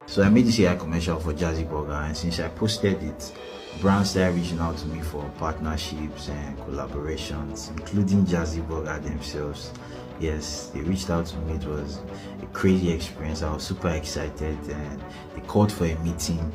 So I made this AI commercial for Jazzy Burger, and since I posted it, brands started reaching out to me for partnerships and collaborations, including Jazzy Burger themselves. Yes, they reached out to me. It was a crazy experience. I was super excited, and they called for a meeting.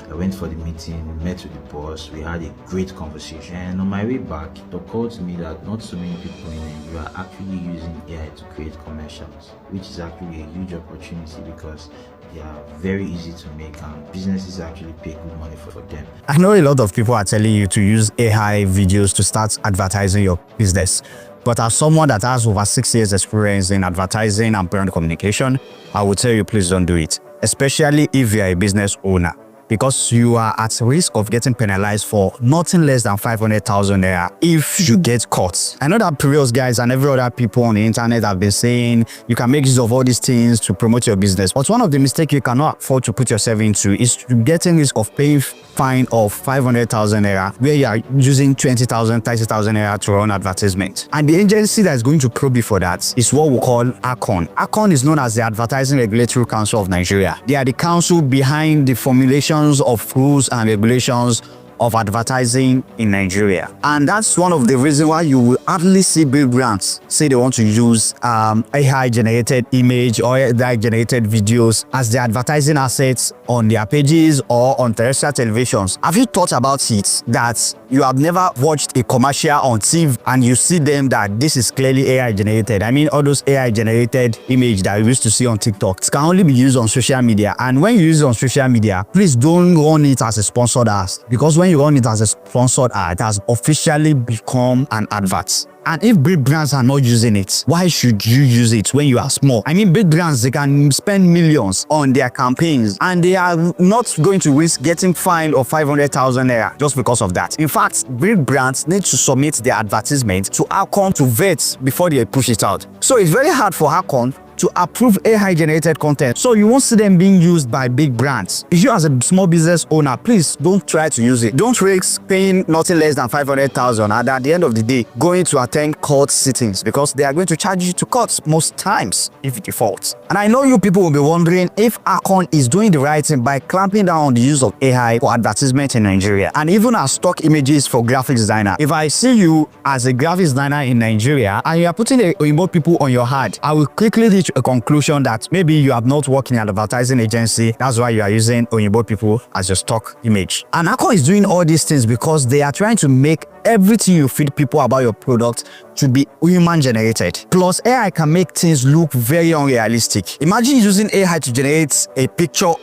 I went for the meeting, met with the boss, we had a great conversation, and on my way back, it occurred to me that not so many people in Nigeria are actually using AI to create commercials, which is actually a huge opportunity because they are very easy to make and businesses actually pay good money for them. I know a lot of people are telling you to use AI videos to start advertising your business. But as someone that has over 6 years experience in advertising and brand communication, I would tell you please don't do it, especially if you are a business owner, because you are at risk of getting penalized for nothing less than 500,000 naira if you get caught. I know that previous guys and every other people on the internet have been saying you can make use of all these things to promote your business, but one of the mistakes you cannot afford to put yourself into is to get in risk of paying fine of 500,000 naira where you are using 20,000, 30,000 naira to run advertisement. And the agency that is going to probe you for that is what we call ACON. ACON is known as the Advertising Regulatory Council of Nigeria. They are the council behind the formulation of rules and regulations of advertising in Nigeria. And that's one of the reasons why you will hardly see big brands say they want to use AI generated image or AI generated videos as their advertising assets on their pages or on terrestrial televisions. Have you thought about it that you have never watched a commercial on TV and you see them that this is clearly AI generated? I mean, all those AI generated image that you used to see on TikTok, it can only be used on social media. And when you use it on social media, please don't run it as a sponsored ad, because when you run it as a sponsored ad, it has officially become an advert. And if big brands are not using it, why should you use it when you are small? I mean, big brands, they can spend millions on their campaigns and they are not going to risk getting fined of 500,000 naira just because of that. In fact, big brands need to submit their advertisement to ACON to vet before they push it out. So it's very hard for ACON to approve AI generated content, so you won't see them being used by big brands. If you as a small business owner, please don't try to use it. Don't risk paying nothing less than 500,000 and at the end of the day going to attend court sittings, because they are going to charge you to court most times if it defaults. And I know you people will be wondering if ACON is doing the right thing by clamping down on the use of AI for advertisement in Nigeria, and even as stock images for graphic designer. If I see you as a graphic designer in Nigeria and you are putting a Oyinbo people on your ad, I will quickly reach a conclusion that maybe you have not worked in an advertising agency. That's why you are using Oyinbo people as your stock image. And ACON is doing all these things because they are trying to make everything you feed people about your product to be human generated. Plus, AI can make things look very unrealistic. Imagine using AI to generate a picture of